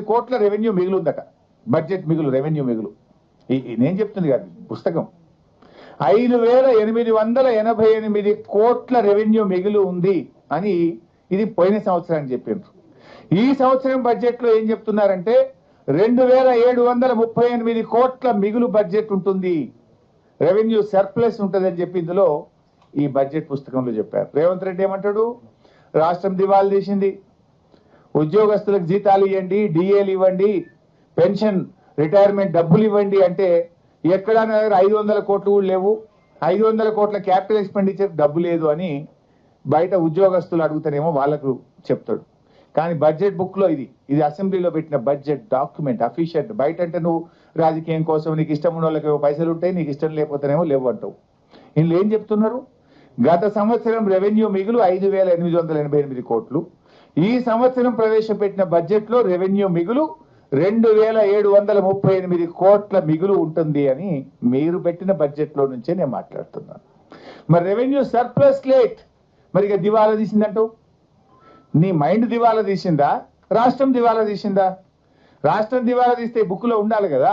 కోట్ల రెవెన్యూ మిగులు ఉందట. బడ్జెట్ మిగులు, రెవెన్యూ మిగులు. నేను చెప్తుంది కాదు పుస్తకం. 5888 కోట్ల రెవెన్యూ మిగులు ఉంది అని ఇది పోయిన సంవత్సరానికి చెప్పిండ్రు. ఈ సంవత్సరం బడ్జెట్ లో ఏం చెప్తున్నారంటే 2738 కోట్ల మిగులు బడ్జెట్ ఉంటుంది, రెవెన్యూ సర్ప్లస్ ఉంటుందని చెప్పి ఇందులో ఈ బడ్జెట్ పుస్తకంలో చెప్పారు. రేవంత్ రెడ్డి ఏమంటాడు, రాష్ట్రం దివాళా తీసింది, ఉద్యోగస్తులకు జీతాలు ఇవ్వండి, డిఏలు ఇవ్వండి, పెన్షన్ రిటైర్మెంట్ డబ్బులు ఇవ్వండి అంటే ఎక్కడ 500 కోట్లు కూడా లేవు, 500 కోట్ల క్యాపిటల్ ఎక్స్పెండిచర్ డబ్బు లేదు అని బయట ఉద్యోగస్తులు అడుగుతారేమో వాళ్ళకు చెప్తాడు. కానీ బడ్జెట్ బుక్ లో ఇది అసెంబ్లీలో పెట్టిన బడ్జెట్ డాక్యుమెంట్ అఫీషియల్. బయట అంటే నువ్వు రాజకీయం కోసం నీకు ఇష్టం ఉన్న వాళ్ళకి పైసలు ఉంటాయి, నీకు ఇష్టం లేకపోతేనేమో లేవు అంటావు. ఇందులో ఏం చెప్తున్నారు, గత సంవత్సరం రెవెన్యూ మిగులు 5888 కోట్లు, ఈ సంవత్సరం ప్రవేశపెట్టిన బడ్జెట్ లో రెవెన్యూ మిగులు 2738 కోట్ల మిగులు ఉంటుంది అని మీరు పెట్టిన బడ్జెట్ లో నుంచే నేను మాట్లాడుతున్నాను. మరి రెవెన్యూ సర్ప్లస్ లేట్, మరి ఇక దివాలా తీసిందంటూ నీ మైండ్ దివాలా తీసిందా, రాష్ట్రం దివాలా తీసిందా? రాష్ట్రం దివాలా తీస్తే బుక్ లో ఉండాలి కదా.